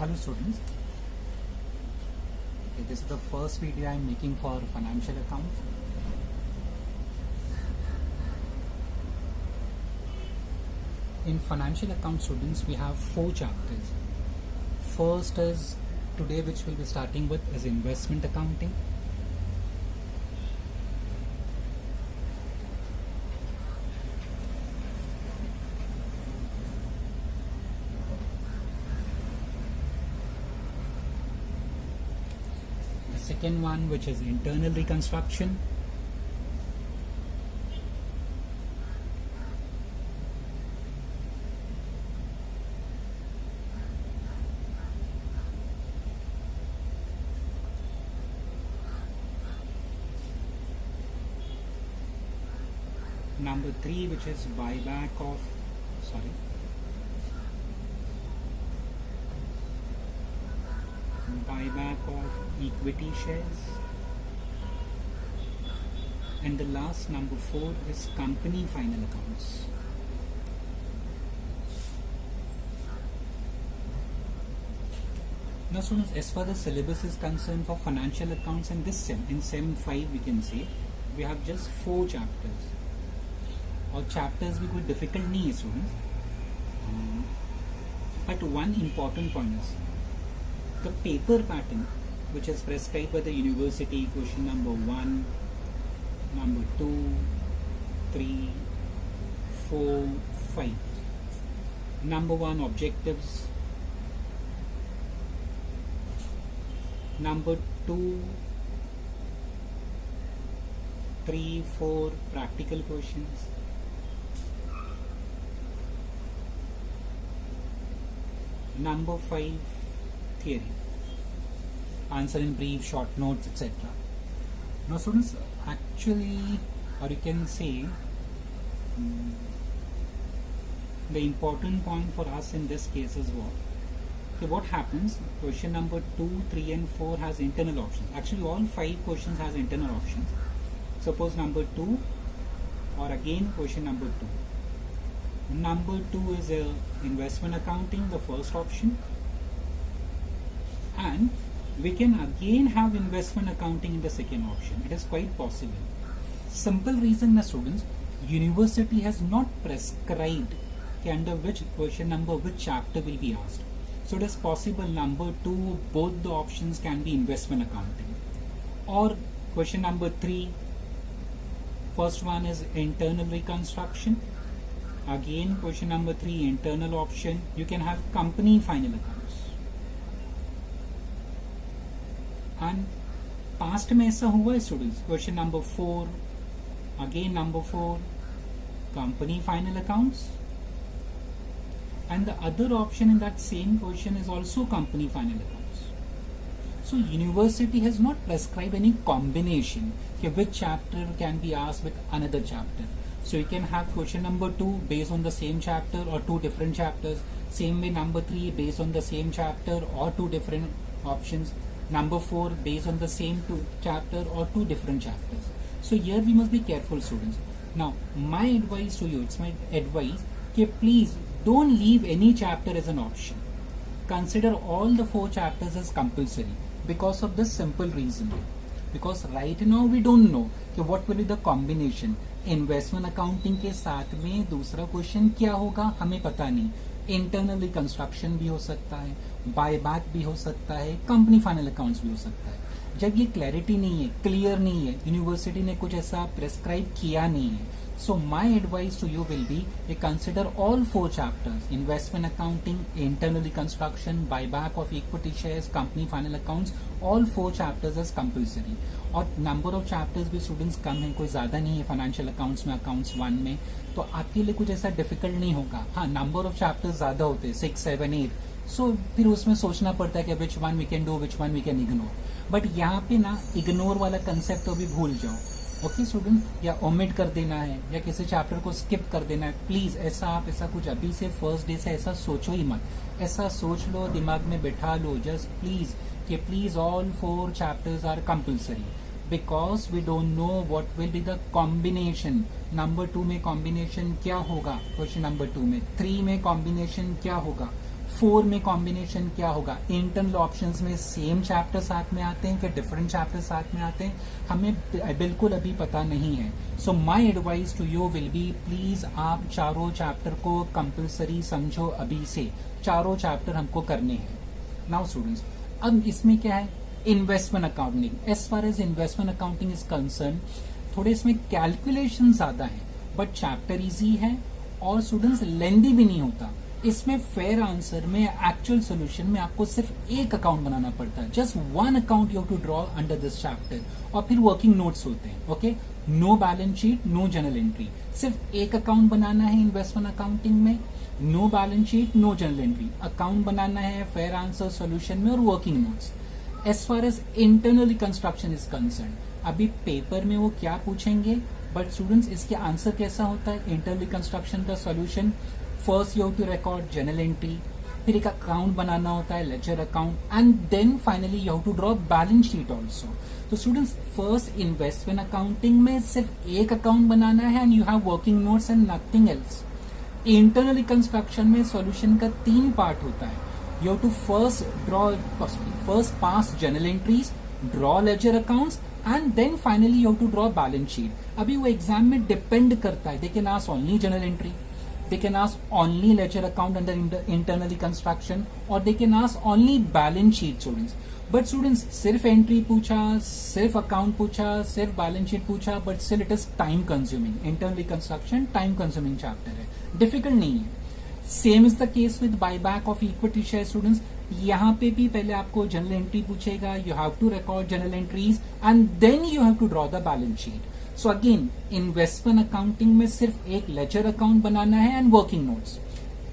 Hello students. Okay, this is the first video I am making for financial accounts. In financial account students we have 4 chapters. First is today which we'll be starting with is investment accounting. The second one which is internal reconstruction. Number 3 which is buyback of equity shares, and the last number 4 is company final accounts. Now students, as far as syllabus is concerned for financial accounts in this SEM, in SEM 5 we can say we have just 4 chapters. और chapters भी कोई difficult नहीं है students, but one important point is the paper pattern which is prescribed by the university. Question number 1, number 2, 3, 4, 5. Number 1 objectives, number 2, 3, 4 practical questions, number 5 theory, answer in brief, short notes, etc. Now students, actually, or you can say the important point for us in this case is what? Okay, what happens? Question number 2, 3 and 4 has internal options. Actually all 5 questions has internal options. Suppose number 2 or again question number 2. Number 2 is investment accounting, the first option, and we can again have investment accounting in the second option. It is quite possible. Simple reason, students, university has not prescribed under which question number, which chapter will be asked. So it is possible number 2, both the options can be investment accounting, or question number 3, first one is internal reconstruction. Again question number 3, internal option, you can have company final accounts. And past में ऐसा हुआ है students. Question number 4, again number 4, company final accounts, and the other option in that same question is also company final accounts. So university has not prescribed any combination which chapter can be asked with another chapter. So you can have question number 2 based on the same chapter or 2 different chapters. Same way number 3 based on the same chapter or 2 different options. Number 4 based on the same chapter or 2 different chapters. So here we must be careful, students. Now my advice to you, it's my advice, please don't leave any chapter as an option. Consider all the 4 chapters as compulsory because of this simple reason. Because right now we don't know what will be the combination. Investment accounting के साथ में दूसरा question क्या होगा हमें पता नहीं. Internal reconstruction भी हो सकता है, बायबैक भी हो सकता है, कंपनी फाइनल अकाउंट्स भी हो सकता है. जब ये क्लैरिटी नहीं है, क्लियर नहीं है, यूनिवर्सिटी ने कुछ ऐसा प्रेस्क्राइब किया नहीं है, so my advice to you will be consider all 4 chapters: investment accounting, internal reconstruction, buyback of equity shares, company final accounts, all 4 chapters as compulsory. और नंबर ऑफ चैप्टर्स भी स्टूडेंट्स कम है, कोई ज़्यादा नहीं है फाइनेंशियल अकाउंट्स में, accounts 1 में, तो आपके लिए कुछ ऐसा डिफिकल्ट नहीं होगा. हाँ, नंबर ऑफ चैप्टर्स ज़्यादा होते हैं, 6, 7, 8, सो फिर उसमें सोचना पड़ता है कि which one we can do, which one we can ignore. But यहाँ पे ना इग्नोर वाला कंसेप्ट तो भी भूल जाओ. ओके स्टूडेंट, या ओमिट कर देना है या किसी चैप्टर को स्किप कर देना है, प्लीज ऐसा कुछ अभी से फर्स्ट डे से ऐसा सोचो ही मत. ऐसा सोच लो, दिमाग में बैठा लो just please all 4 chapters are compulsory. because we don't know what will be the combination. Number 2 में कॉम्बिनेशन क्या होगा, क्वेश्चन नंबर 2 में 3 में कॉम्बिनेशन क्या होगा, 4 में कॉम्बिनेशन क्या होगा, इंटरनल ऑप्शंस में सेम चैप्टर साथ में आते हैं कि डिफरेंट चैप्टर साथ में आते हैं, हमें बिल्कुल अभी पता नहीं है. So my advice to you will be, please आप चारों चैप्टर को कंपलसरी समझो अभी से, चारों चैप्टर हमको करने हैं. नाउ स्टूडेंट्स, अब इसमें क्या है, investment accounting. As far as investment accounting is concern, थोड़े इसमें कैलकुलेशन ज्यादा है, बट चैप्टर इजी है और स्टूडेंट्स लेंदी भी नहीं होता. इसमें फेयर आंसर में, एक्चुअल सोल्यूशन में आपको सिर्फ एक अकाउंट बनाना पड़ता है, just one account you have to draw under this chapter, और फिर वर्किंग नोट्स होते हैं. Okay, no balance sheet, no journal entry, सिर्फ एक अकाउंट बनाना है इन्वेस्टमेंट अकाउंटिंग में. No balance sheet, no journal entry, account बनाना है फेयर आंसर सोल्यूशन में और working notes. As far as internal construction is concern, अभी पेपर में वो क्या पूछेंगे, बट स्टूडेंट्स इसके आंसर कैसा होता है, इंटरनल कंस्ट्रक्शन का solution. First you have to record journal entry, फिर एक अकाउंट बनाना होता है, ledger account, and then finally you have to draw balance sheet also. तो स्टूडेंट्स, फर्स्ट इन्वेस्टमेंट अकाउंटिंग में सिर्फ एक अकाउंट बनाना है and you have working notes and nothing else. Internal construction में सॉल्यूशन का 3 पार्ट होता है. You have to first pass journal entries, draw ledger accounts, and then finally you have to draw balance sheet. अभी वो exam में depend करता है, they can ask only journal entry, they can ask only ledger account under internally construction, or they can ask only balance sheet students. But students, सिर्फ entry पूछा, सिर्फ account पूछा, सिर्फ बैलेंस शीट पूछा, but still it is time consuming. Internally construction time consuming chapter है, difficult नहीं है. Same is the case with buyback of equity share students. यहाँ पे भी पहले आपको जर्नल एंट्री पूछेगा, you have to record journal entries and then you have to draw the balance sheet. So again, investment accounting में सिर्फ एक ledger account बनाना है and working notes.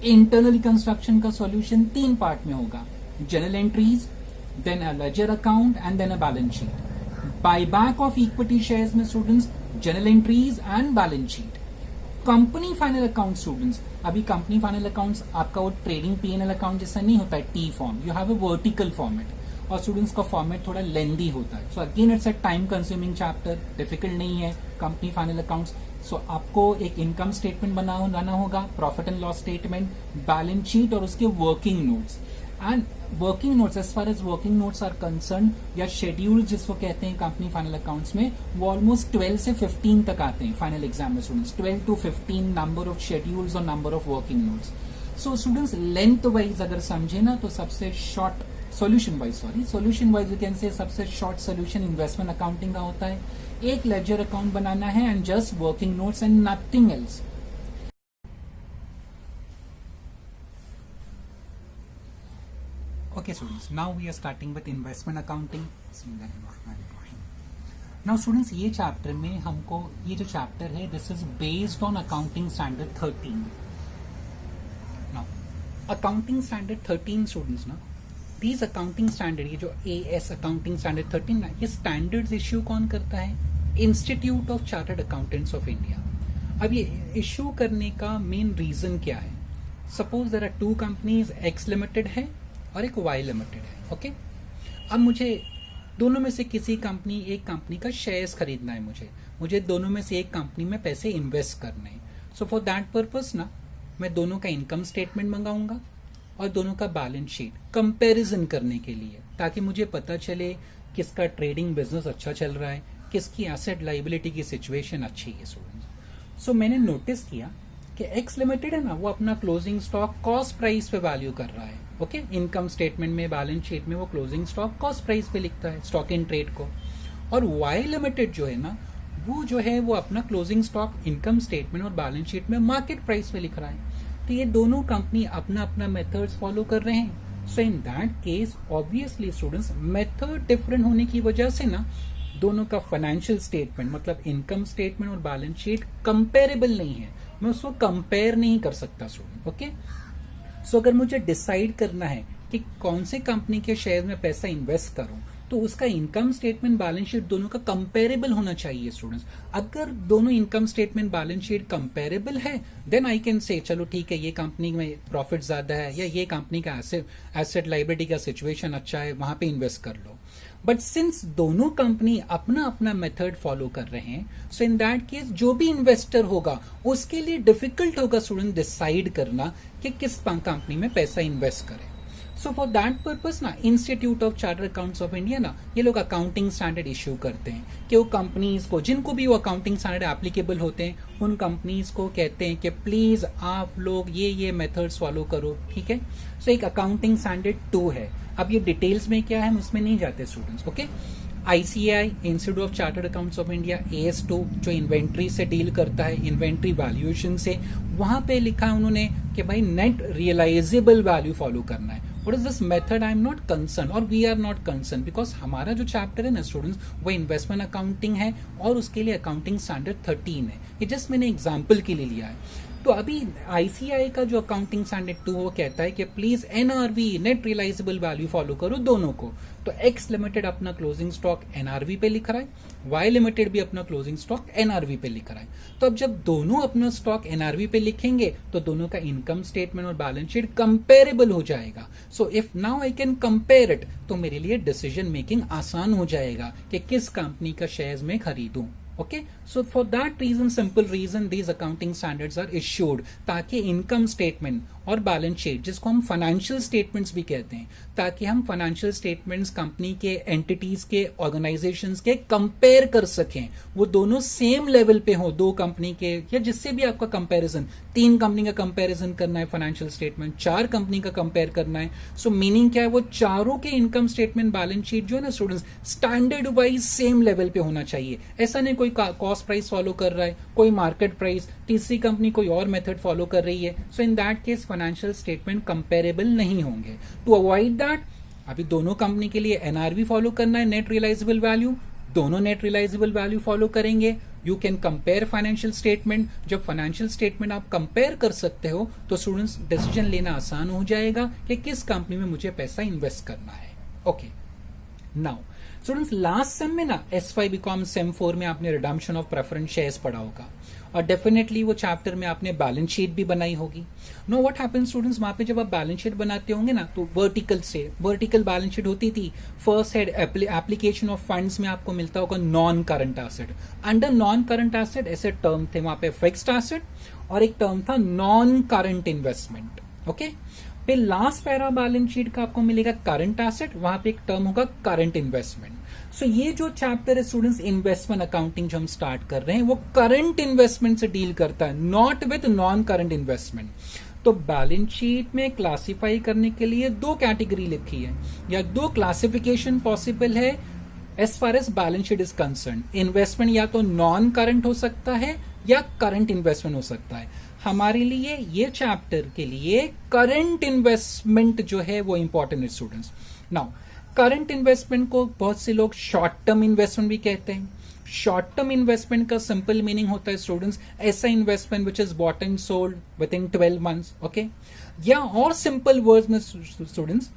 Internal construction का सॉल्यूशन 3 पार्ट में होगा, journal entries, then a ledger account and then a balance sheet. Buyback of equity shares में students journal entries and balance sheet. Company final account students, अभी company final accounts आपका वो trading P&L account जैसा नहीं होता है T form, you have a vertical format, और students का फॉर्मेट थोड़ा लेंदी होता है. So again it's a time consuming chapter, difficult नहीं है कंपनी फाइनल अकाउंट्स. सो आपको एक इनकम स्टेटमेंट बनाना होगा, profit and loss statement, balance sheet और उसके working notes. And working notes, as far as working notes are concern, या schedule जिसको कहते हैं कंपनी फाइनल अकाउंट्स में, वो ऑलमोस्ट 12 से 15 तक आते हैं फाइनल एग्जाम में students. 12 to 15 number of schedules और number of working notes. So students, length wise अगर समझे ना, तो सबसे short solution wise you can say सबसे शॉर्ट सोल्यूशन इन्वेस्टमेंट अकाउंटिंग का होता है. एक लेजर अकाउंट बनाना है and just working notes and nothing else. Okay students, now we are starting with investment accounting. Now students, ये चैप्टर में हमको, ये जो चैप्टर है, this is based on accounting standard 13. Now accounting standard 13 students ना, these accounting standard, ये जो AS accounting standard 13 ना, ये स्टैंडर्ड्स इश्यू कौन करता है, institute of chartered accountants of India. अब ये इश्यू करने का मेन रीजन क्या है, suppose there are 2 companies, X limited है और एक Y लिमिटेड है. ओके, अब मुझे दोनों में से किसी कंपनी, एक कंपनी का शेयर्स खरीदना है, मुझे दोनों में से एक कंपनी में पैसे इन्वेस्ट करने हैं. सो फॉर दैट पर्पस ना, मैं दोनों का इनकम स्टेटमेंट मंगाऊंगा और दोनों का बैलेंस शीट कंपैरिजन करने के लिए, ताकि मुझे पता चले किसका ट्रेडिंग बिजनेस अच्छा चल रहा है, किसकी एसेट लाइबिलिटी की सिचुएशन अच्छी है स्टूडेंट्स. सो मैंने नोटिस किया कि X लिमिटेड है ना, वो अपना क्लोजिंग स्टॉक कॉस्ट प्राइस पे वैल्यू कर रहा है. ओके, इनकम स्टेटमेंट में, बैलेंस शीट में वो क्लोजिंग स्टॉक कॉस्ट प्राइस पे लिखता है, स्टॉक इन ट्रेड को. और Y लिमिटेड जो है ना, वो जो है वो अपना क्लोजिंग स्टॉक इनकम स्टेटमेंट और बैलेंस शीट में मार्केट प्राइस पे लिख रहा है. तो ये दोनों कंपनी अपना अपना मेथड्स फॉलो कर रहे हैं. So in that case obviously students, method different होने की वजह से ना, दोनों का फाइनेंशियल स्टेटमेंट, मतलब इनकम स्टेटमेंट और बैलेंस शीट कंपेरेबल नहीं है, मैं उसको कंपेयर नहीं कर सकता स्टूडेंट. ओके, सो अगर मुझे डिसाइड करना है कि कौन से कंपनी के शेयर में पैसा इन्वेस्ट करूं, तो उसका इनकम स्टेटमेंट बैलेंस शीट दोनों का कंपेरेबल होना चाहिए स्टूडेंट्स. अगर दोनों income statement balance sheet comparable है, देन आई कैन से चलो ठीक है, ये कंपनी में प्रॉफिट ज्यादा है, या ये कंपनी का एसेट लाइबिलिटी का सिचुएशन अच्छा है, वहां पे इन्वेस्ट कर लो. बट सिंस दोनों कंपनी अपना अपना मेथड फॉलो कर रहे हैं, सो इन दैट केस जो भी इन्वेस्टर होगा उसके लिए डिफिकल्ट होगा स्टूडेंट डिसाइड करना कि किस कंपनी में पैसा इन्वेस्ट करें. सो फॉर दैट पर्पस ना institute of chartered accounts of India ना ये लोग अकाउंटिंग स्टैंडर्ड इश्यू करते हैं कि वो कंपनीज को, जिनको भी वो अकाउंटिंग स्टैंडर्ड एप्लीकेबल होते हैं, उन कंपनीज को कहते हैं कि प्लीज आप लोग ये मेथड्स फॉलो करो. ठीक है. सो एक अकाउंटिंग स्टैंडर्ड 2 है. अब ये डिटेल्स में क्या है हम उसमें नहीं जाते students. Okay. ICAI institute of chartered accounts of India AS2 जो इन्वेंट्री से डील करता है, इन्वेंट्री वैल्यूएशन से, वहां पे लिखा है उन्होंने कि भाई नेट रियलाइजेबल वैल्यू फॉलो करना है. What is this method? I am not concerned or we are not concerned because हमारा जो चैप्टर है ना स्टूडेंट्स वो इन्वेस्टमेंट अकाउंटिंग है और उसके लिए अकाउंटिंग स्टैंडर्ड 13 है. ये जस्ट मैंने एग्जाम्पल के लिए लिया है. तो अभी ICAI का जो अकाउंटिंग स्टैंडर्ड 2 वो कहता है कि please NRV net realisable value follow करो दोनों को. तो X लिमिटेड अपना क्लोजिंग स्टॉक NRV पे लिख रहा है, Y लिमिटेड भी अपना क्लोजिंग स्टॉक NRV पे लिख रहा है. तो अब जब दोनों अपना स्टॉक NRV पे लिखेंगे तो दोनों का इनकम स्टेटमेंट और बैलेंस शीट कंपेरेबल हो जाएगा. So if now I can compare it तो मेरे लिए डिसीजन मेकिंग आसान हो जाएगा कि किस कंपनी का शेयर्स में खरीदूं. Okay, so for that reason, simple reason, these accounting standards are issued ताकि इनकम स्टेटमेंट और बैलेंस शीट, जिसको हम फाइनेंशियल स्टेटमेंट्स भी कहते हैं, ताकि हम फाइनेंशियल स्टेटमेंट्स कंपनी के, एंटिटीज के, ऑर्गेनाइजेशंस के कंपेयर कर सकें. वो दोनों सेम लेवल पे हो, दो कंपनी के या जिससे भी आपका कंपैरिजन, 3 कंपनी का कंपैरिजन करना है फाइनेंशियल स्टेटमेंट, 4 कंपनी का कंपेयर करना है. सो मीनिंग क्या है, वो चारों के इनकम स्टेटमेंट बैलेंस शीट जो है ना students standard wise same level पे होना चाहिए. ऐसा नहीं कोई कॉस्ट प्राइस फॉलो कर रहा है, कोई मार्केट प्राइस, तीसरी कंपनी कोई और मेथड फॉलो कर रही है. So in that case financial statement comparable नहीं होंगे. टू अवॉइड दैट अभी दोनों कंपनी के लिए NRV फॉलो करना है, नेट रियलाइजेबल वैल्यू. दोनों नेट रियलाइजेबल वैल्यू फॉलो करेंगे. You can compare financial statement. जब फाइनेंशियल स्टेटमेंट आप कंपेयर कर सकते हो तो स्टूडेंट्स डिसीजन लेना आसान हो जाएगा कि किस कंपनी में मुझे पैसा इन्वेस्ट करना है. Okay. Now students last sem में ना S5 BCom सेम 4 में आपने रिडम्पशन ऑफ प्रेफरेंस शेयर्स पढ़ा होगा और डेफिनेटली वो चैप्टर में आपने बैलेंस शीट भी बनाई होगी. नो व्हाट हैपेंस स्टूडेंट्स, वहां पे जब आप बैलेंस शीट बनाते होंगे ना तो वर्टिकल बैलेंस शीट होती थी. First head application of funds में आपको मिलता होगा non current asset. Under non current asset ऐसे टर्म थे वहां पे फिक्स्ड एसेट और एक टर्म था नॉन करंट इन्वेस्टमेंट. ओके. फिर लास्ट पैरा बैलेंस शीट का आपको मिलेगा करंट एसेट, वहां पे एक टर्म होगा करंट इन्वेस्टमेंट. सो ये जो चैप्टर है स्टूडेंट्स इन्वेस्टमेंट अकाउंटिंग जो हम स्टार्ट कर रहे हैं वो करंट इन्वेस्टमेंट से डील करता है, not with non current investment. तो बैलेंस शीट में क्लासिफाई करने के लिए 2 कैटेगरी लिखी है या 2 क्लासिफिकेशन पॉसिबल है as far as balance sheet is concern. Investment या तो नॉन करंट हो सकता है या करंट इन्वेस्टमेंट हो सकता है. हमारे लिए ये चैप्टर के लिए करंट इन्वेस्टमेंट जो है वो इंपॉर्टेंट है स्टूडेंट्स. नाउ करंट इन्वेस्टमेंट को बहुत से लोग शॉर्ट टर्म इन्वेस्टमेंट भी कहते हैं. शॉर्ट टर्म इन्वेस्टमेंट का सिंपल मीनिंग होता है स्टूडेंट्स ऐसा investment which is bought and sold with in 12 months. Okay. या और सिंपल वर्ड्स में स्टूडेंट्स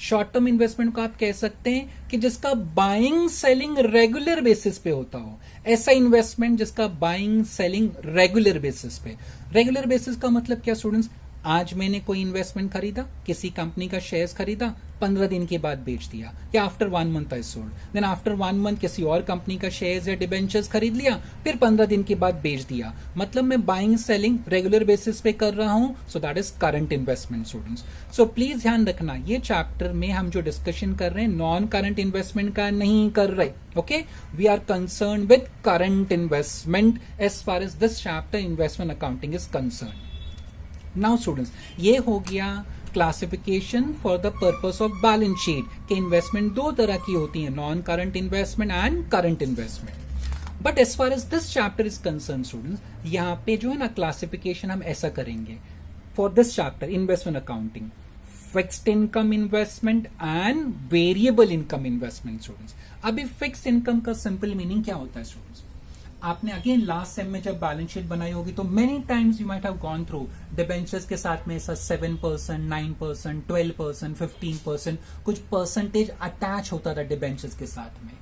शॉर्ट टर्म इन्वेस्टमेंट को आप कह सकते हैं कि जिसका बाइंग सेलिंग रेगुलर बेसिस पे होता हो. ऐसा इन्वेस्टमेंट जिसका बाइंग सेलिंग रेगुलर बेसिस पे. रेगुलर बेसिस का मतलब क्या स्टूडेंट्स, आज मैंने कोई इन्वेस्टमेंट खरीदा, किसी कंपनी का शेयर्स खरीदा, 15 दिन के बाद बेच दिया या after 1 month I sold, then after 1 month किसी और कंपनी का शेयर्स या डिबेंचर्स खरीद लिया, फिर 15 दिन के बाद बेच दिया. मतलब मैं बाइंग सेलिंग रेगुलर बेसिस पे कर रहा हूं. So that is current investment students. So please ध्यान रखना ये चैप्टर में हम जो डिस्कशन कर रहे हैं नॉन करंट इन्वेस्टमेंट का नहीं कर रहे. Okay. We are concern with current investment as far as this chapter investment accounting is concern. Now students ये हो गया classification for the purpose of balance sheet के इन्वेस्टमेंट 2 तरह की होती है, non current investment and current investment. But as far as this chapter is concern students यहाँ पे जो है ना क्लासिफिकेशन हम ऐसा करेंगे for this chapter investment accounting, fixed income investment and variable income investment. Students अभी फिक्स्ड इनकम का सिंपल मीनिंग क्या होता है स्टूडेंट्स, आपने अगेन लास्ट सेम में जब बैलेंस शीट बनाई होगी तो many times you might have gone through debentures के साथ में ऐसा 7%, 9%, 12%, 15% कुछ परसेंटेज अटैच होता था डिबेंचर्स के साथ में.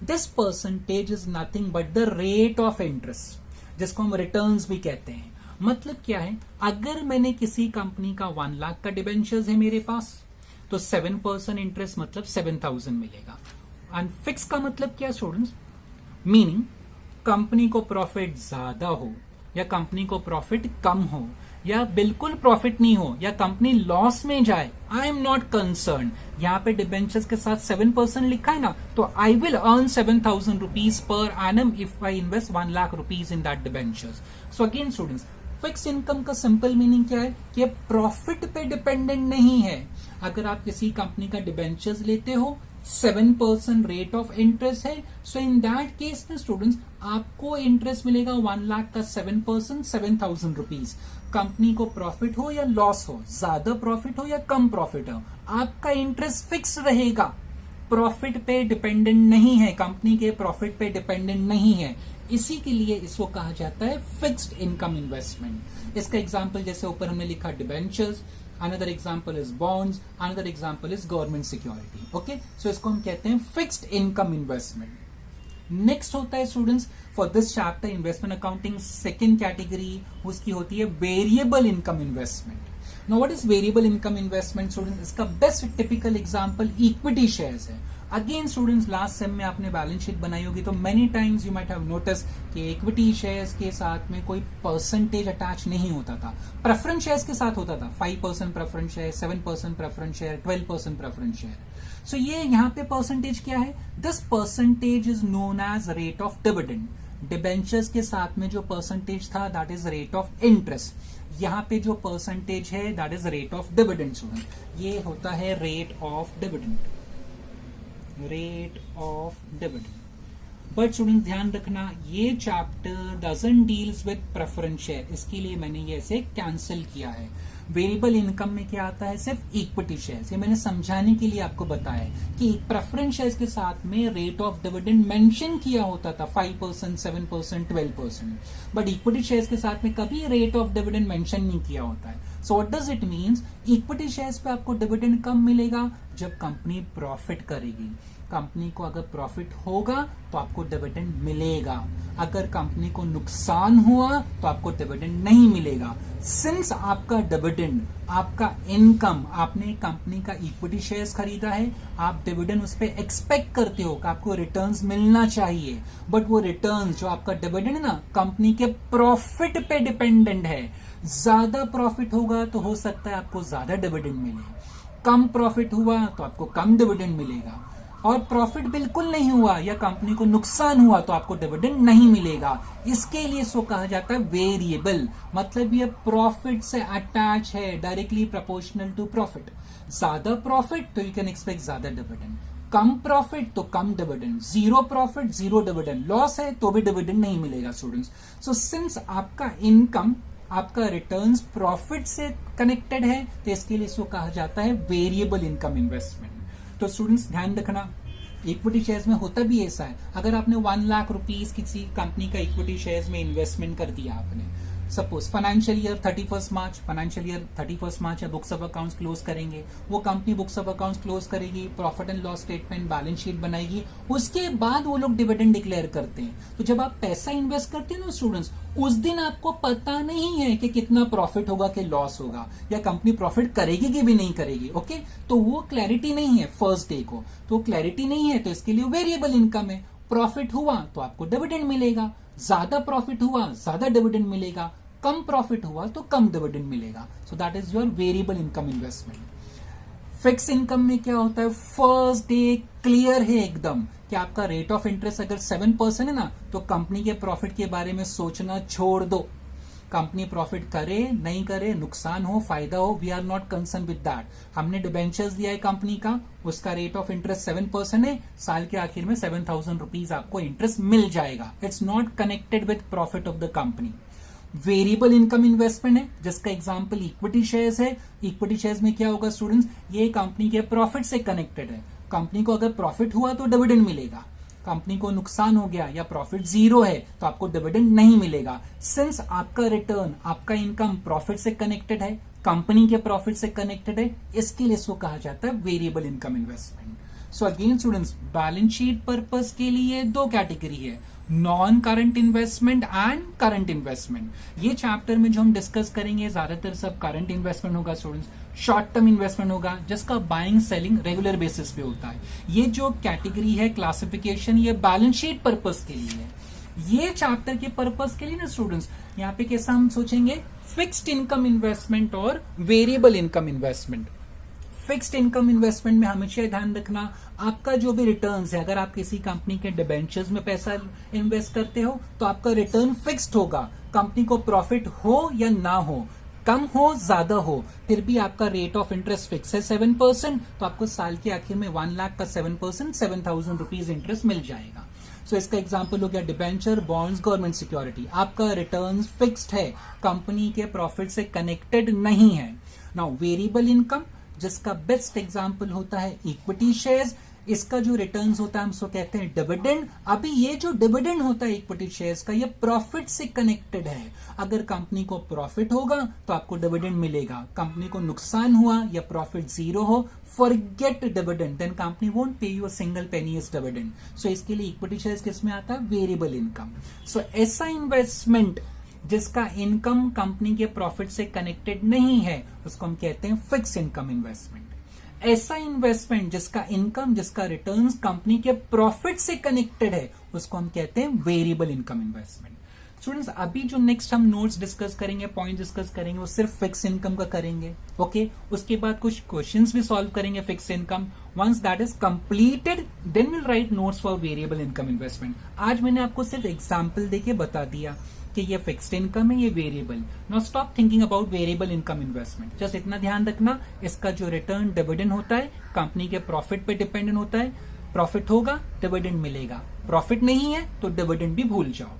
This percentage is nothing but the rate of interest जिसको हम रिटर्न्स भी कहते हैं. मतलब क्या है, अगर मैंने किसी कंपनी का 1 लाख का डिबेंचर्स है मेरे पास तो 7% इंटरेस्ट मतलब 7,000 मिलेगा. एंड फिक्स का मतलब क्या स्टूडेंट्स, मीनिंग कंपनी को प्रॉफिट ज्यादा हो या कंपनी को प्रॉफिट कम हो या बिल्कुल प्रॉफिट नहीं हो या कंपनी लॉस में जाए, आई एम नॉट कंसर्न। यहाँ पे डिबेंचर्स के साथ 7% लिखा है ना, तो I will earn 7,000 rupees per annum if I invest 1 lakh rupees in that debentures. So again students, fix income का सिंपल मीनिंग क्या है कि प्रॉफिट पे डिपेंडेंट नहीं है। अगर आप किसी कंपनी का डिबेंचर्स लेते हो, 7% रेट ऑफ इंटरेस्ट है, सो इन दैट केस में स्टूडेंट्स आपको इंटरेस्ट मिलेगा 1 लाख का 7%, 7,000 रुपीज। कंपनी को प्रॉफिट हो या लॉस हो, ज्यादा प्रॉफिट हो या कम प्रॉफिट हो, आपका इंटरेस्ट फिक्स रहेगा, प्रॉफिट पे डिपेंडेंट नहीं है, कंपनी के प्रॉफिट पे डिपेंडेंट नहीं है। इसी के लिए इसको कहा जाता है फिक्स्ड इनकम इन्वेस्टमेंट। इसका एग्जांपल जैसे ऊपर हमने लिखा debentures, another example is bonds, another example is government security. Okay, so इसको हम कहते हैं फिक्स्ड इनकम इन्वेस्टमेंट। नेक्स्ट होता है students for this chapter investment accounting second category, उसकी होती है variable income investment. Now what is variable income investment students? इसका best typical example equity shares है। अगेन स्टूडेंट्स, लास्ट सेम में आपने balance sheet बनाई होगी तो many times you might have notice कि इक्विटी शेयर्स के साथ में कोई परसेंटेज अटैच नहीं होता था, प्रेफरेंस शेयर्स के साथ होता था। 5% preference share, 7% preference share, 12% preference share. So ये यहाँ पे परसेंटेज क्या है? This percentage is known as rate of dividend. Debentures के साथ में जो परसेंटेज था that is rate of interest. यहाँ पे जो परसेंटेज है that is rate of dividend student. ये होता है rate of dividend, rate of dividend. But student ध्यान रखना, ये chapter doesn't deals with preference share, इसके लिए मैंने ये ऐसे कैंसिल किया है। वेरिएबल इनकम में क्या आता है? सिर्फ इक्विटी शेयर्स। ये मैंने समझाने के लिए आपको बताया है कि प्रेफरेंस शेयर्स के साथ में रेट ऑफ डिविडेंड मेंशन किया होता था 5%, 7%, 12%, बट इक्विटी शेयर्स के साथ में कभी रेट ऑफ डिविडेंड मेंशन नहीं किया होता है। So what does it means? Equity shares पे आपको डिविडेंड कब मिलेगा? जब कंपनी प्रॉफिट करेगी। कंपनी को अगर प्रॉफिट होगा तो आपको डिविडेंड मिलेगा, अगर कंपनी को नुकसान हुआ तो आपको डिविडेंड नहीं मिलेगा। सिंस आपका डिविडेंड, आपका इनकम, आपने कंपनी का इक्विटी शेयर्स खरीदा है, आप डिविडेंड उस पर एक्सपेक्ट करते हो कि आपको रिटर्न्स मिलना चाहिए, बट वो रिटर्न्स जो आपका डिविडेंड है ना, कंपनी के प्रॉफिट पे डिपेंडेंट है। ज्यादा प्रॉफिट होगा तो हो सकता है आपको ज्यादा डिविडेंड मिले, कम प्रॉफिट हुआ तो आपको कम डिविडेंड मिलेगा, और प्रॉफिट बिल्कुल नहीं हुआ या कंपनी को नुकसान हुआ तो आपको डिविडेंड नहीं मिलेगा। इसके लिए इसको कहा जाता है वेरिएबल, मतलब ये प्रॉफिट से अटैच है, डायरेक्टली प्रोपोर्शनल टू प्रॉफिट। ज्यादा प्रॉफिट तो यू कैन एक्सपेक्ट ज्यादा डिविडेंड, कम प्रॉफिट तो कम dividend, zero profit zero dividend, loss है तो भी डिविडेंड नहीं मिलेगा स्टूडेंट्स। सो सिंस आपका इनकम, आपका रिटर्न्स प्रॉफिट से कनेक्टेड है तो इसके लिए इसको कहा जाता है वेरिएबल इनकम इन्वेस्टमेंट। तो स्टूडेंट्स ध्यान रखना, इक्विटी शेयर्स में होता भी ऐसा है, अगर आपने 1 लाख रुपीस किसी कंपनी का इक्विटी शेयर्स में इन्वेस्टमेंट कर दिया आपने, suppose financial year 31 March, financial year 31 March है, बुक्स ऑफ अकाउंट्स क्लोज करेंगे, वो company books of accounts close करेगी, profit and loss statement, balance sheet बनाएगी, उसके बाद वो लोग डिविडेंड डिक्लेयर करते हैं। तो जब आप पैसा इन्वेस्ट करते हैं ना स्टूडेंट्स, उस दिन आपको पता नहीं है कि कितना प्रॉफिट होगा कि लॉस होगा, या कंपनी प्रॉफिट करेगी कि भी नहीं करेगी। ओके, तो वो क्लैरिटी नहीं है फर्स्ट डे को, तो क्लैरिटी नहीं है, तो इसके लिए वेरिएबल इनकम है। प्रॉफिट हुआ तो आपको डिविडेंड मिलेगा, ज्यादा प्रॉफिट हुआ ज्यादा डिविडेंड मिलेगा, कम प्रॉफिट हुआ तो कम डिविडेंड मिलेगा। So that is your variable income investment. Fix income में क्या होता है? फर्स्ट डे क्लियर है एकदम कि आपका रेट ऑफ इंटरेस्ट अगर 7% है ना, तो कंपनी के प्रॉफिट के बारे में सोचना छोड़ दो। कंपनी प्रॉफिट करे नहीं करे, नुकसान हो फायदा हो, we are not concern with that. हमने डिबेंचर्स दिया है कंपनी का, उसका रेट ऑफ इंटरेस्ट 7% है, साल के आखिर में 7,000 रुपीज आपको इंटरेस्ट मिल जाएगा। It's not connected with profit of the company. Variable income investment है जिसका एग्जांपल इक्विटी शेयर्स है। इक्विटी शेयर्स में क्या होगा स्टूडेंट्स? ये कंपनी के प्रॉफिट से कनेक्टेड है। कंपनी को अगर प्रॉफिट हुआ तो डिविडेंड मिलेगा, कंपनी को नुकसान हो गया या प्रॉफिट जीरो है तो आपको डिविडेंड नहीं मिलेगा। सिंस आपका रिटर्न, आपका इनकम प्रॉफिट से कनेक्टेड है, कंपनी के प्रॉफिट से कनेक्टेड है, इसके लिए इसको कहा जाता है variable income investment. So again students, balance sheet purpose के लिए दो कैटेगरी है, non current investment and current investment. ये चैप्टर में जो हम डिस्कस करेंगे ज्यादातर सब करंट इन्वेस्टमेंट होगा स्टूडेंट्स, शॉर्ट टर्म इन्वेस्टमेंट होगा जिसका बाइंग सेलिंग रेगुलर बेसिस पे होता है। ये जो कैटेगरी है क्लासिफिकेशन, ये बैलेंस शीट पर्पस के लिए है। ये चैप्टर के पर्पस के लिए ना स्टूडेंट्स, यहाँ पे कैसा हम सोचेंगे, फिक्स्ड इनकम इन्वेस्टमेंट और variable income investment. Fixed income investment में हमेशा ध्यान रखना, आपका जो भी रिटर्न्स है, अगर आप किसी कंपनी के डिबेंचर्स में पैसा इन्वेस्ट करते हो तो आपका रिटर्न फिक्स्ड होगा। कंपनी को प्रॉफिट हो या ना हो, कम हो ज्यादा हो, फिर भी आपका रेट ऑफ इंटरेस्ट फिक्स है 7%, तो आपको साल के आखिर में 1 लाख का 7%, 7,000 रुपीज इंटरेस्ट मिल जाएगा। सो इसका एग्जांपल हो गया डिबेंचर, बॉन्ड्स, गवर्नमेंट सिक्योरिटी। आपका रिटर्न फिक्स्ड है, कंपनी के प्रॉफिट से कनेक्टेड नहीं है। नाउ वेरिएबल इनकम, जिसका बेस्ट एग्जांपल होता है इक्विटी शेयर्स। इसका जो रिटर्न्स होता है हम उसको कहते हैं डिविडेंड। अभी ये जो डिविडेंड होता है इक्विटी शेयर्स का, ये प्रॉफिट से कनेक्टेड है। अगर कंपनी को प्रॉफिट होगा तो आपको डिविडेंड मिलेगा, कंपनी को नुकसान हुआ या प्रॉफिट जीरो हो, forget dividend, then company won't pay you a single penny as dividend. So इसके लिए इक्विटी शेयर्स किसमें आता है, वेरिएबल इनकम। सो ऐसा इन्वेस्टमेंट जिसका इनकम कंपनी के प्रॉफिट से कनेक्टेड नहीं है उसको हम कहते हैं फिक्स इनकम इन्वेस्टमेंट। ऐसा इन्वेस्टमेंट जिसका इनकम, जिसका रिटर्न्स कंपनी के प्रॉफिट से कनेक्टेड है उसको हम कहते हैं वेरिएबल इनकम इन्वेस्टमेंट। स्टूडेंट्स अभी जो नेक्स्ट हम नोट्स डिस्कस करेंगे, पॉइंट डिस्कस करेंगे, वो सिर्फ फिक्स इनकम का करेंगे। ओके, उसके बाद कुछ क्वेश्चंस भी सॉल्व करेंगे fix income. Once that is completed then will write notes for variable income investment. आज मैंने आपको सिर्फ एग्जाम्पल देके बता दिया कि ये फिक्स्ड इनकम है, ये variable. Now stop thinking about variable income investment. Just इतना ध्यान रखना, इसका जो रिटर्न डिविडेंड होता है कंपनी के प्रॉफिट पे डिपेंडेंट होता है। प्रॉफिट होगा डिविडेंड मिलेगा, प्रॉफिट नहीं है तो डिविडेंड भी भूल जाओ।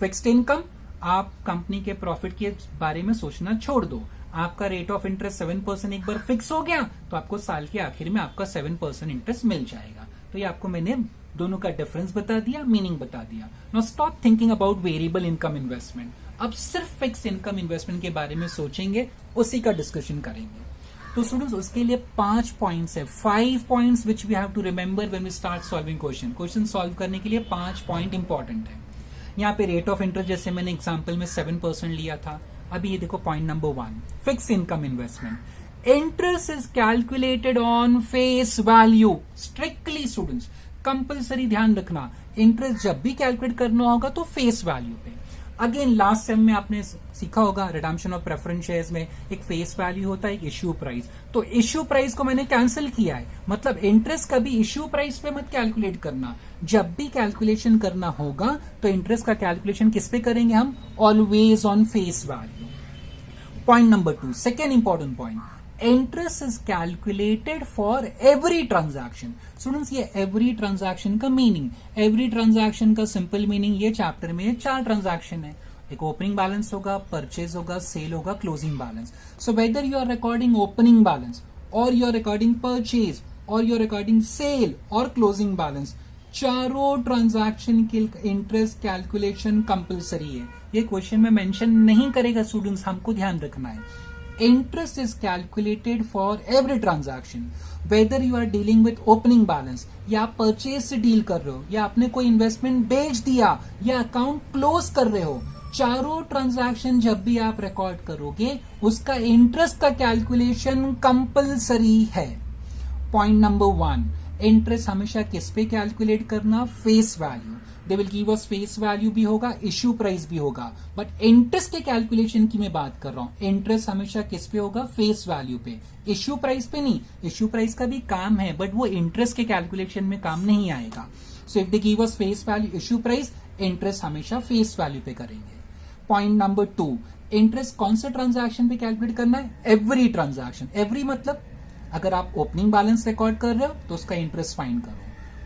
फिक्स्ड इनकम, आप कंपनी के प्रॉफिट के बारे में सोचना छोड़ दो। आपका रेट ऑफ इंटरेस्ट 7% एक बार फिक्स हो गया तो आपको साल के आखिर में आपका 7% इंटरेस्ट मिल जाएगा। तो ये आपको मैंने दोनों का डिफरेंस बता दिया, मीनिंग बता दिया। Now stop thinking about variable income investment. अब सिर्फ फिक्स इनकम इन्वेस्टमेंट के बारे में सोचेंगे, उसी का डिस्कशन करेंगे। तो स्टूडेंट्स उसके लिए 5 पॉइंट्स है, 5 points which we have to remember when we start solving question. Question solve करने के लिए 5 पॉइंट इंपॉर्टेंट है। यहाँ पे रेट ऑफ इंटरेस्ट जैसे मैंने एग्जाम्पल में 7% लिया था। अभी ये देखो point number 1, fix income investment. Interest is calculated on face value. Strictly students compulsory ध्यान रखना, इंटरेस्ट जब भी कैलकुलेट करना होगा तो फेस वैल्यू पे। अगेन लास्ट सेम में आपने सीखा होगा रिडम्पशन ऑफ प्रेफरेंस शेयर्स में एक फेस वैल्यू होता है, एक इश्यू प्राइस। तो इश्यू प्राइस को मैंने कैंसिल किया है, मतलब इंटरेस्ट कभी इश्यू प्राइस पे मत कैलकुलेट करना। जब भी कैलकुलेशन करना होगा तो इंटरेस्ट का कैलकुलेशन किस पे करेंगे हम, always on face value. Point number 2, second important point, interest is calculated for every transaction. Students ये एवरी ट्रांजैक्शन का मीनिंग, एवरी ट्रांजैक्शन का सिंपल मीनिंग ये चैप्टर में 4 ट्रांजैक्शन है। एक ओपनिंग बैलेंस होगा, परचेज होगा, सेल होगा, closing balance. So whether you are recording opening balance और यू आर रिकॉर्डिंग परचेज और यू आर रिकॉर्डिंग सेल और क्लोजिंग बैलेंस, चारों ट्रांजैक्शन की इंटरेस्ट कैलकुलेशन कंपलसरी है। ये क्वेश्चन में मेंशन नहीं करेगा स्टूडेंट्स, हमको ध्यान रखना है। Interest is calculated for every transaction, whether you are dealing with opening balance या आप परचेज से डील कर रहे हो या आपने कोई इन्वेस्टमेंट बेच दिया या अकाउंट क्लोज कर रहे हो, चारों ट्रांजैक्शन जब भी आप रिकॉर्ड करोगे उसका इंटरेस्ट का कैलकुलेशन कंपलसरी है। पॉइंट नंबर 1, इंटरेस्ट हमेशा किस पे कैलकुलेट करना, face value. They will give us face value भी होगा, इश्यू प्राइस भी होगा, बट इंटरेस्ट के कैलकुलेशन की मैं बात कर रहा हूं। इंटरेस्ट हमेशा किस पे होगा, फेस वैल्यू पे, इश्यू प्राइस पे नहीं। इश्यू प्राइस का भी काम है बट वो इंटरेस्ट के कैलकुलेशन में काम नहीं आएगा। So if they give us face value, issue price, interest हमेशा फेस वैल्यू पे करेंगे। पॉइंट नंबर 2, इंटरेस्ट कौन से ट्रांजैक्शन पे कैलकुलेट करना है, एवरी ट्रांजैक्शन। एवरी मतलब अगर आप ओपनिंग बैलेंस रिकॉर्ड कर रहे हो तो उसका इंटरेस्ट फाइंड करो,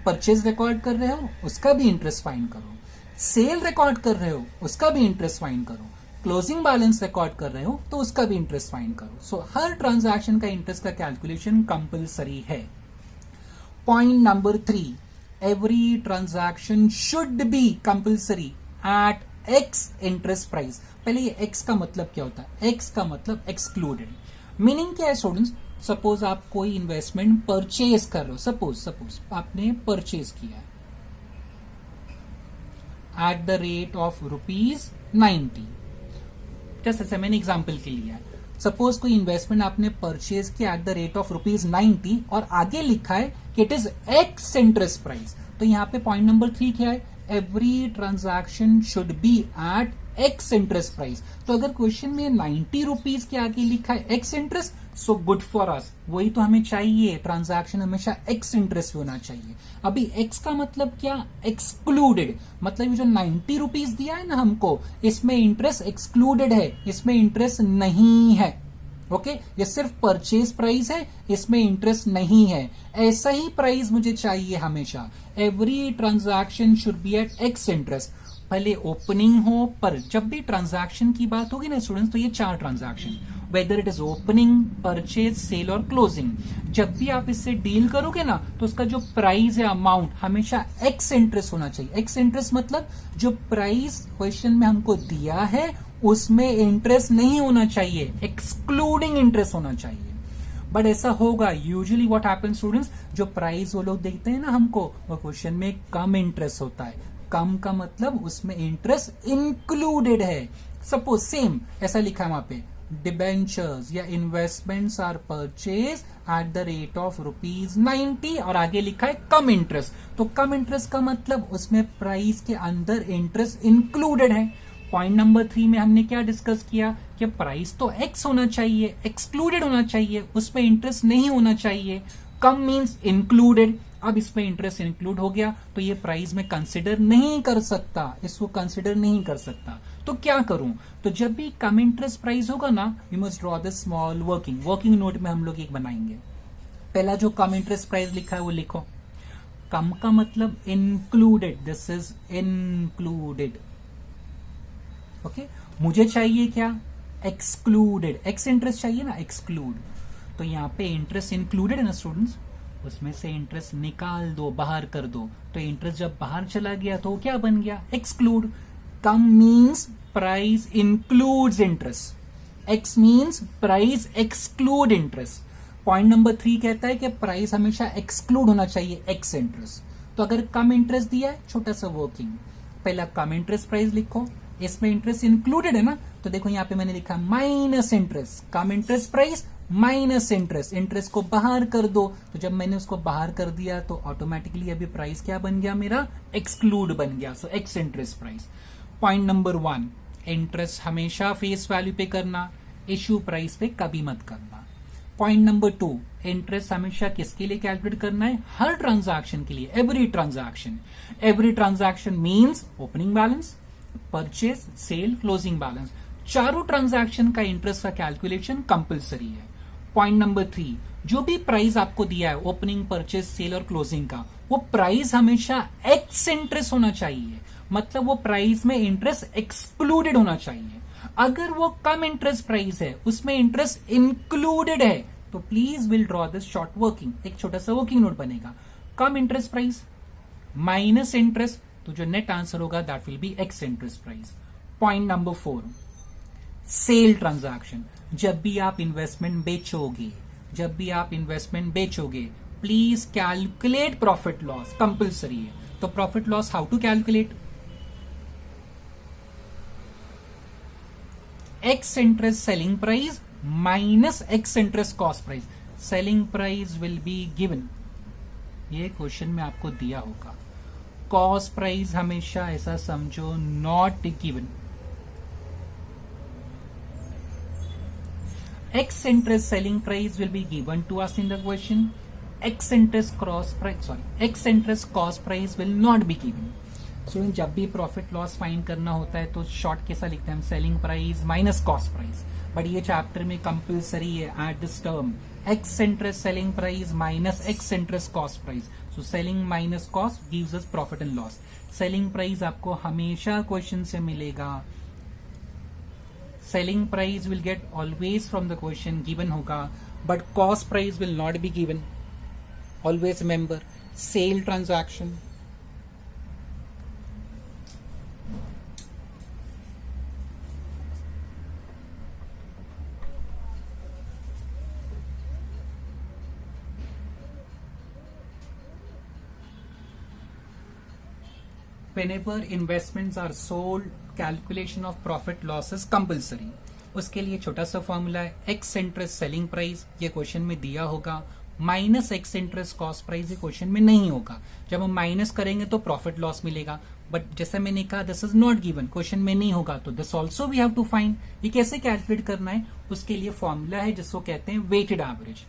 परचेज रिकॉर्ड कर रहे हो उसका भी इंटरेस्ट फाइंड करो, सेल रिकॉर्ड कर रहे हो उसका भी इंटरेस्ट फाइंड करो, क्लोजिंग बैलेंस रिकॉर्ड कर रहे हो तो उसका भी इंटरेस्ट फाइंड करो। सो हर ट्रांजैक्शन का इंटरेस्ट का कैलकुलेशन कंपलसरी है। Point number 3, every transaction should be compulsory at ex interest price. पहले ये एक्स का मतलब क्या होता है, एक्स का मतलब एक्सक्लूडेड। मीनिंग क्या है स्टूडेंट्स, सपोज आप कोई इन्वेस्टमेंट परचेज कर रहे हो, सपोज आपने परचेज किया है, एट द रेट ऑफ ₹90। जैसे ऐसे मैंने एग्जाम्पल के लिया, सपोज कोई इन्वेस्टमेंट आपने परचेज किया एट द रेट ऑफ ₹90 और आगे लिखा है कि it is ex interest price. तो यहाँ पे पॉइंट नंबर 3 क्या है, every transaction should be at ex interest price. तो अगर क्वेश्चन में ₹90 के आगे लिखा है ex interest, so good for us, वही तो हमें चाहिए, ट्रांजैक्शन हमेशा एक्स इंटरेस्ट होना चाहिए। अभी एक्स का मतलब क्या, एक्सक्लूडेड, मतलब ये जो ₹90 दिया है ना हमको, इसमें इंटरेस्ट एक्सक्लूडेड है, इसमें इंटरेस्ट नहीं है। ओके ये सिर्फ परचेज प्राइस है, इसमें इंटरेस्ट नहीं है। ऐसा ही प्राइस मुझे चाहिए हमेशा, every transaction should be at ex interest, पहले ओपनिंग हो, पर जब भी ट्रांजैक्शन की बात होगी ना स्टूडेंट्स, तो ये 4 transaction, whether it is opening, purchase, sale और क्लोजिंग, जब भी आप इससे डील करोगे ना, तो उसका जो प्राइस या अमाउंट हमेशा एक्स इंटरेस्ट होना चाहिए। एक्स इंटरेस्ट मतलब जो प्राइस क्वेश्चन में हमको दिया है उसमें इंटरेस्ट नहीं होना चाहिए, एक्सक्लूडिंग इंटरेस्ट होना चाहिए। बट ऐसा होगा यूजुअली व्हाट हैपेंस स्टूडेंट्स, जो प्राइस वो लोग देखते हैं ना हमको, वो क्वेश्चन में कम इंटरेस्ट होता है। कम का मतलब उसमें इंटरेस्ट इंक्लूडेड है। सपोज सेम ऐसा लिखा है वहां पे, डिबेंचर्स या investments are purchase at the rate of ₹90 और आगे लिखा है कम इंटरेस्ट। तो कम इंटरेस्ट का मतलब उसमें प्राइस के अंदर इंटरेस्ट इंक्लूडेड है। पॉइंट नंबर 3 में हमने क्या डिस्कस किया कि प्राइस तो एक्स होना चाहिए, एक्सक्लूडेड होना चाहिए, उसमें इंटरेस्ट नहीं होना चाहिए। कम मींस इंक्लूडेड, अब इसमें इंटरेस्ट इंक्लूड हो गया तो ये प्राइस में कंसिडर नहीं कर सकता, इसको कंसिडर नहीं कर सकता। तो क्या करूं, तो जब भी कम इंटरेस्ट प्राइस होगा ना, you must draw the small working note में हम लोग एक बनाएंगे। पहला जो कम इंटरेस्ट प्राइस लिखा है वो लिखो, कम का मतलब included, this is included. Okay मुझे चाहिए क्या, एक्सक्लूडेड, एक्स इंटरेस्ट चाहिए ना, एक्सक्लूड। तो यहाँ पे इंटरेस्ट इंक्लूडेड है ना स्टूडेंट्स, उसमें से इंटरेस्ट निकाल दो, बाहर कर दो। तो इंटरेस्ट जब बाहर चला गया तो क्या बन गया, exclude. Cum means price includes interest, ex means price exclude interest. Point number 3 कहता है कि प्राइस हमेशा एक्सक्लूड होना चाहिए एक्स इंटरेस्ट। तो अगर कम इंटरेस्ट दिया है, छोटा सा वर्किंग, पहला कम इंटरेस्ट प्राइस लिखो, इसमें इंटरेस्ट इंक्लूडेड है ना, तो देखो यहाँ पे मैंने लिखा minus interest, cum interest price minus interest, interest को बाहर कर दो। तो जब मैंने उसको बाहर कर दिया तो ऑटोमेटिकली अभी प्राइस क्या बन गया मेरा, एक्सक्लूड बन गया, so ex interest price. Point number 1, interest हमेशा फेस वैल्यू पे करना, इश्यू प्राइस पे कभी मत करना। पॉइंट नंबर 2, इंटरेस्ट हमेशा किसके लिए कैलकुलेट करना है, हर ट्रांजैक्शन के लिए, every transaction. Every transaction means opening balance, purchase, sale, closing balance, चारों ट्रांजैक्शन का इंटरेस्ट का कैलकुलेशन कंपलसरी है। पॉइंट नंबर 3, जो भी प्राइस आपको दिया है ओपनिंग, परचेज, सेल और क्लोजिंग का, वो प्राइस हमेशा एक्स इंटरेस्ट होना चाहिए, मतलब वो प्राइस में इंटरेस्ट एक्सक्लूडेड होना चाहिए। अगर वो कम इंटरेस्ट प्राइस है, उसमें इंटरेस्ट इंक्लूडेड है, तो please will draw this short working, एक छोटा सा वर्किंग नोट बनेगा। Cum interest price minus interest, तो जो नेट आंसर होगा that will be ex interest price. Point number 4, sale transaction. जब भी आप इन्वेस्टमेंट बेचोगे, please calculate profit loss, compulsory है। तो profit loss how to calculate, ex interest selling price minus ex interest cost price. Selling price will be given, ये question में आपको दिया होगा। कॉस्ट प्राइस हमेशा ऐसा समझो not given. X interest selling price will be given to us in the question. X interest cost price will not be given. So जब भी प्रॉफिट लॉस फाइंड करना होता है तो शॉर्ट कैसा लिखते हैं हम, selling price minus cost price. But ये चैप्टर में कंपलसरी है at this term, x interest selling price minus ex interest cost price. So selling minus cost gives us profit and loss. Selling price आपको हमेशा question से मिलेगा, selling price will get always from the question given होगा, but cost price will not be given. Always remember, sale transaction, whenever investments are sold, calculation of profit loss is compulsory. उसके लिए छोटा सा formula है, ex interest selling price, ये question में दिया होगा, minus ex interest cost price, ये क्वेश्चन में नहीं होगा. जब हम माइनस करेंगे तो प्रॉफिट लॉस मिलेगा, बट जैसे मैंने कहा this is not given, question में नहीं होगा, तो this also we have to find. ये कैसे कैलकुलेट करना है, उसके लिए फॉर्मूला है जिसको कहते हैं weighted average.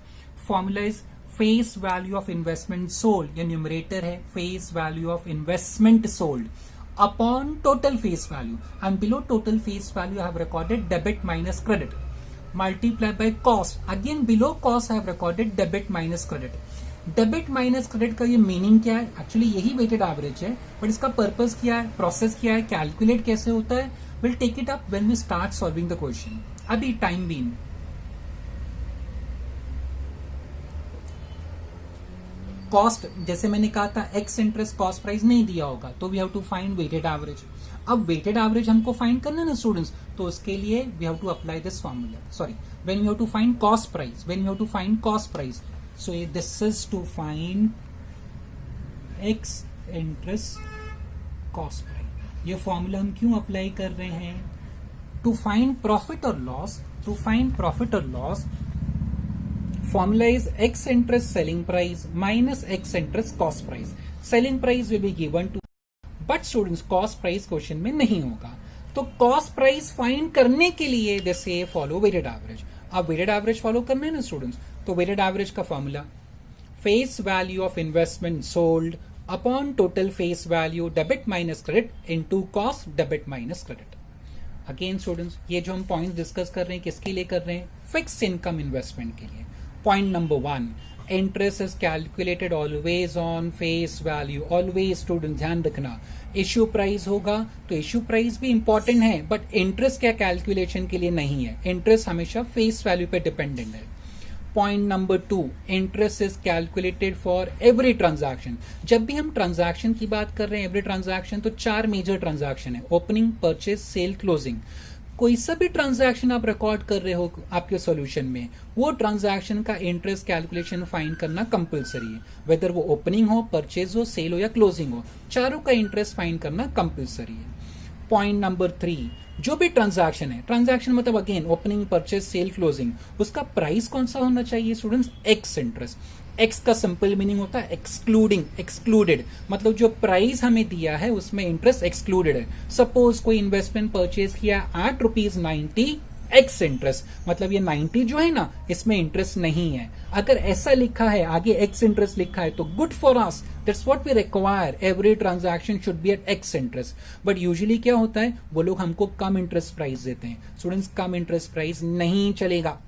Formula is face value of investment sold, ये न्यूमरेटर है, face value of investment sold upon total face value, and below total face value I have recorded debit minus credit, multiply by cost, again below cost I have recorded debit minus credit. Debit minus credit का ये मीनिंग क्या है, actually यही weighted average है, but इसका purpose क्या है, प्रोसेस क्या है, कैलकुलेट कैसे होता है, will take it up when we start solving the question. अभी टाइम बीइंग कॉस्ट, जैसे मैंने कहा था एक्स इंटरेस्ट कॉस्ट प्राइस नहीं दिया होगा, तो we have to find weighted average. अब वेटेड एवरेज हमको फाइंड करना है ना स्टूडेंट्स, तो उसके लिए we have to apply this formula. Sorry, when we have to find cost price, when we have to find cost price, so this is to find ex interest cost price. ये formula हम क्यों apply कर रहे हैं, to find profit और loss. To find profit और loss, formula is x interest selling price minus x interest cost price. Selling price will be given to, but students cost price question में नहीं होगा, तो cost price find करने के लिए they say follow weighted average. अब weighted average follow करना है ना स्टूडेंट्स, तो weighted average का formula face value of investment sold upon total face value debit minus credit into cost debit minus credit. Again students, ये जो हम point discuss कर रहे हैं किसके लिए कर रहे हैं, फिक्स इनकम इन्वेस्टमेंट के लिए. Point number 1, interest is calculated always on face value. Always student ध्यान रखना, इश्यू प्राइस होगा तो इश्यू प्राइस भी इंपॉर्टेंट है, बट इंटरेस्ट क्या कैलकुलेशन के लिए नहीं है, इंटरेस्ट हमेशा फेस वैल्यू पे डिपेंडेंट है. Point number 2, interest is calculated for every transaction. जब भी हम ट्रांजैक्शन की बात कर रहे हैं, एवरी ट्रांजैक्शन, तो 4 मेजर ट्रांजैक्शन है, ओपनिंग, परचेज, सेल, क्लोजिंग. कोई सा भी ट्रांजैक्शन आप रिकॉर्ड कर रहे हो आपके सॉल्यूशन में, वो ट्रांजैक्शन का इंटरेस्ट कैलकुलेशन फाइंड करना कंपलसरी है, वेदर वो ओपनिंग हो, परचेज हो, सेल हो या क्लोजिंग हो, चारों का इंटरेस्ट फाइंड करना कंपलसरी है. पॉइंट नंबर 3, जो भी ट्रांजैक्शन है, ट्रांजैक्शन मतलब again opening, purchase, sale, closing, उसका प्राइस कौन सा होना चाहिए स्टूडेंट्स, एक्स इंटरेस्ट. एक्स का सिंपल मीनिंग होता है एक्सक्लूडिंग, एक्सक्लूडेड, मतलब जो प्राइस हमें दिया है उसमें इंटरेस्ट एक्सक्लूडेड है. सपोज कोई इन्वेस्टमेंट परचेज किया एट ₹90, एक्स इंटरेस्ट, मतलब ये 90 जो है ना, इसमें इंटरेस्ट नहीं है. अगर ऐसा लिखा है, आगे एक्स इंटरेस्ट लिखा है, तो good for us, that's what we require, every transaction should be at ex interest. But usually क्या होता है, वो लोग हमको कम इंटरेस्ट प्राइस देते हैं. स्टूडेंट्स, कम इंटरेस्ट प्राइस नहीं चलेगा,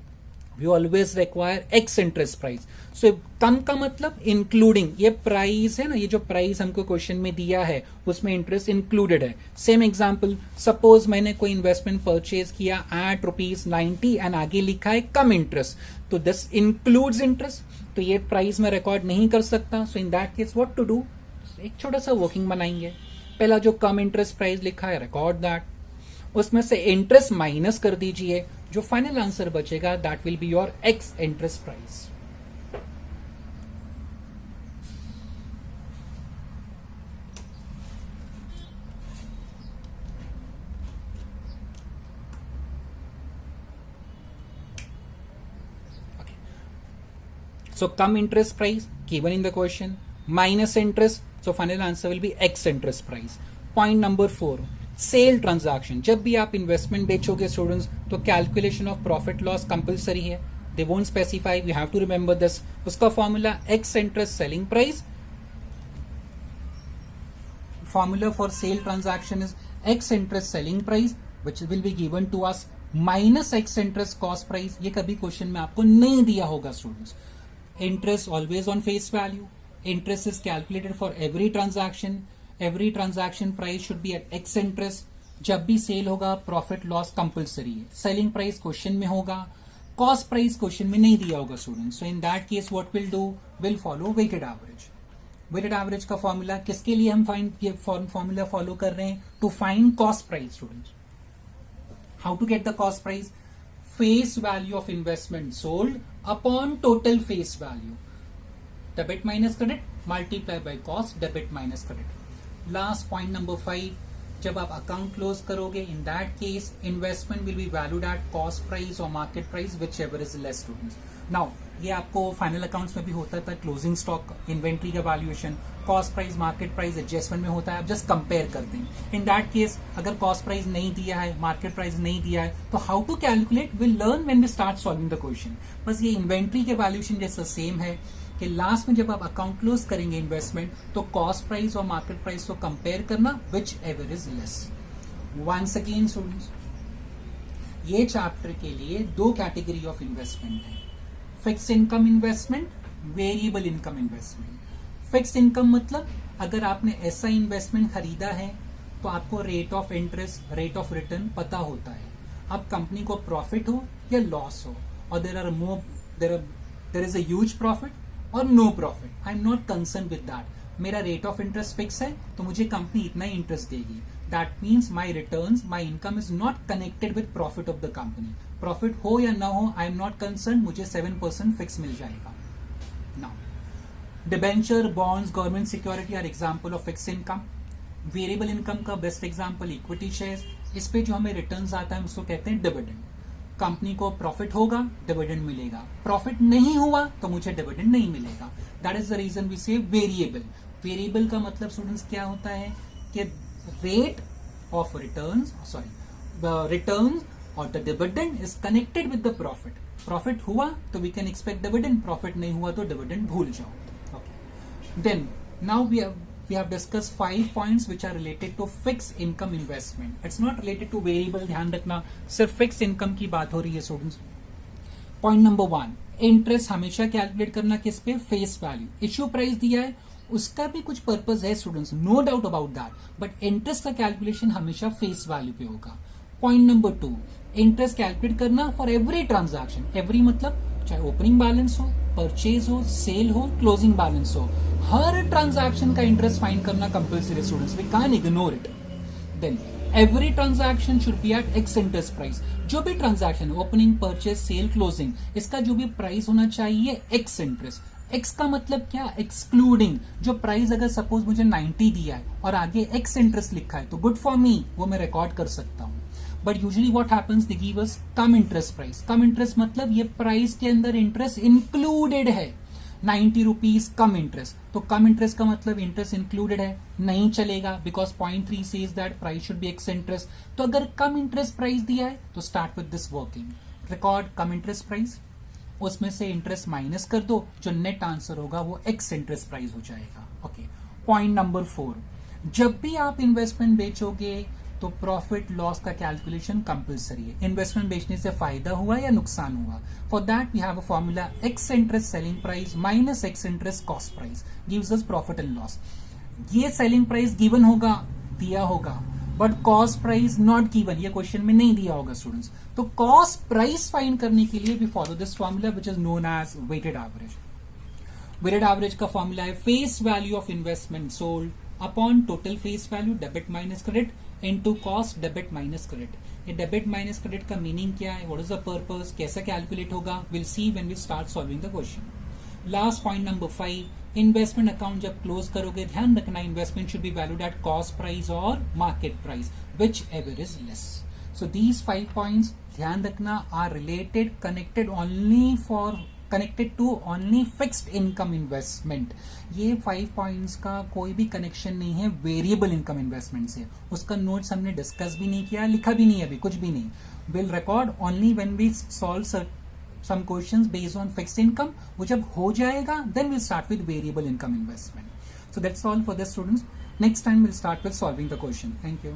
we always require ex interest price. So cum का मतलब इंक्लूडिंग, ये प्राइस है ना, ये जो प्राइस हमको क्वेश्चन में दिया है उसमें इंटरेस्ट इंक्लूडेड है. सेम एग्जांपल, सपोज मैंने कोई इन्वेस्टमेंट परचेज किया एट ₹90 एंड आगे लिखा है कम इंटरेस्ट, तो दिस इंक्लूड्स इंटरेस्ट, तो ये प्राइस में रिकॉर्ड नहीं कर सकता. So in that case what to do, एक छोटा सा वर्किंग बनाएंगे. पहला जो कम इंटरेस्ट प्राइस लिखा है, रिकॉर्ड दैट, उसमें से इंटरेस्ट माइनस कर दीजिए, जो फाइनल आंसर बचेगा that will be your x interest price. So come interest price given in the question, minus interest, so final answer will be X interest price. Point number 4, sale transaction. जब भी आप investment बेचोगे students, तो calculation of profit loss compulsory है. They won't specify, we have to remember this. उसका formula X interest selling price. Formula for sale transaction is X interest selling price, which will be given to us, minus X interest cost price. ये कभी question में आपको नहीं दिया होगा students. Interest always on face value. Interest is calculated for every transaction. Every transaction price should be at X interest. जब भी sale होगा प्रॉफिट लॉस कंपलसरी है. सेलिंग प्राइस क्वेश्चन में होगा, कॉस्ट प्राइस क्वेश्चन में नहीं दिया होगा students. So in that case what will do, will follow weighted average. Weighted average का फॉर्मूला किसके लिए हम फाइंड फॉर्मूला फॉलो कर रहे हैं, to find cost price students. How to get the cost price, face value of investment sold upon total face value, debit minus credit, multiply by cost, debit minus credit. Last point number 5, जब आप account close करोगे, in that case investment will be valued at cost price और market price, whichever is less students. Now ये आपको final accounts में भी होता था, क्लोजिंग स्टॉक, इन्वेंट्री का valuation, cost price, market price adjustment में होता है. आप जस्ट कंपेयर करते हैं. इन दैट केस अगर कॉस्ट प्राइस नहीं दिया है, मार्केट प्राइस नहीं दिया है, तो how to calculate will learn when we start solving the question. बस ये इन्वेंट्री के वैल्यूएशन जैसा सेम है कि लास्ट में जब आप अकाउंट क्लोज करेंगे इन्वेस्टमेंट, तो कॉस्ट प्राइस और मार्केट प्राइस को कंपेयर करना, whichever is less. Once again students, ये चैप्टर के लिए 2 कैटेगरी ऑफ इन्वेस्टमेंट है. Fixed income investment, variable income investment. Fixed income मतलब अगर आपने ऐसा इन्वेस्टमेंट खरीदा है तो आपको rate of interest, rate of return पता होता है. अब कंपनी को प्रॉफिट हो या लॉस हो, और there is a huge profit और no profit, I am not concern with that. मेरा रेट ऑफ इंटरेस्ट फिक्स है तो मुझे कंपनी इतना ही इंटरेस्ट देगी. That means my returns, my income is not connected with profit of the company. Profit हो या ना हो, आई एम नॉट कंसर्न, मुझे 7% फिक्स मिल जाएगा. Now debenture, bonds, government security are example of fix income. Variable income का best example equity shares. इस पे जो हमें रिटर्न्स आता है उसको कहते हैं डिविडेंड. कंपनी को प्रॉफिट होगा, डिविडेंड मिलेगा. प्रॉफिट नहीं हुआ तो मुझे डिविडेंड नहीं मिलेगा. That is the reason we say variable. Variable का मतलब स्टूडेंट्स क्या होता है कि रेट ऑफ रिटर्न्स, रिटर्न्स और the dividend is connected with the profit. Profit हुआ तो we can expect dividend, profit नहीं हुआ तो डिविडेंड भूल जाओ. Okay, then now we have discussed 5 points which are related to fixed income investment. It's not related to variable. ध्यान रखना, सिर्फ फिक्स इनकम की बात हो रही है स्टूडेंट्स. पॉइंट नंबर 1, इंटरेस्ट हमेशा कैलकुलेट करना किस पे, फेस वैल्यू. इश्यू प्राइस दिया है, उसका भी कुछ पर्पस है students, no doubt about that, but interest का कैलकुलेशन हमेशा फेस वैल्यू पे होगा. पॉइंट नंबर 2, इंटरेस्ट कैलकुलेट करना फॉर एवरी ट्रांजैक्शन. एवरी मतलब चाहे ओपनिंग बैलेंस हो, परचेज हो, सेल हो, क्लोजिंग बैलेंस हो, हर ट्रांजैक्शन का इंटरेस्ट फाइंड करना compulsory students, we can't ignore it. Then every transaction should be at ex interest price. जो भी transaction, opening, purchase, sale, closing, इसका जो भी प्राइस होना चाहिए एक्स इंटरेस्ट. एक्स का मतलब क्या, एक्सक्लूडिंग. जो प्राइस अगर सपोज मुझे 90 दिया है और आगे एक्स इंटरेस्ट लिखा है तो गुड फॉर मी, वो मैं रिकॉर्ड कर सकता हूं. But usually what happens, they give us come interest price. Come interest मतलब ये प्राइस के अंदर इंटरेस्ट इंक्लूडेड है. 90 रुपीज कम इंटरेस्ट, तो कम इंटरेस्ट का मतलब इंटरेस्ट इंक्लूडेड है, नहीं चलेगा, because point 3 says that price should be ex interest. तो अगर कम इंटरेस्ट प्राइस दिया है तो start with this working. Record come interest price, उसमें से इंटरेस्ट माइनस कर दो, जो नेट आंसर होगा वो एक्स इंटरेस्ट प्राइस हो जाएगा. ओके, पॉइंट नंबर 4, जब भी आप इन्वेस्टमेंट बेचोगे तो प्रॉफिट लॉस का कैलकुलेशन कंपलसरी है. इन्वेस्टमेंट बेचने से फायदा हुआ या नुकसान हुआ. For that we have a formula, ex interest selling price minus ex interest cost price gives us profit and loss. ये सेलिंग प्राइस गिवन होगा, दिया होगा, but cost price not given, ये क्वेश्चन में नहीं दिया होगा स्टूडेंट्स. तो कॉस्ट प्राइस फाइंड करने के लिए we follow this formula which is known as weighted average. Weighted average का फॉर्मूला है face value of investment sold upon total face value, debit minus credit, into cost, debit minus credit. ये debit minus credit का meaning क्या है, what is the purpose, कैसे calculate होगा, we'll see when we start solving the question. Last point number 5, investment account जब close करोगे ध्यान रखना investment should be valued at cost price और market price, whichever is less. So these 5 points ध्यान रखना are related, connected to only fixed income investment. ये 5 points का कोई भी कनेक्शन नहीं है वेरिएबल इनकम इन्वेस्टमेंट से. उसका नोट्स हमने डिस्कस भी नहीं किया, लिखा भी नहीं है, अभी कुछ भी नहीं. We'll record only when we solve some questions based on fixed income. वो जब हो जाएगा then we'll start with variable income investment. So that's all for the students. Next time we'll start with solving the question. Thank you.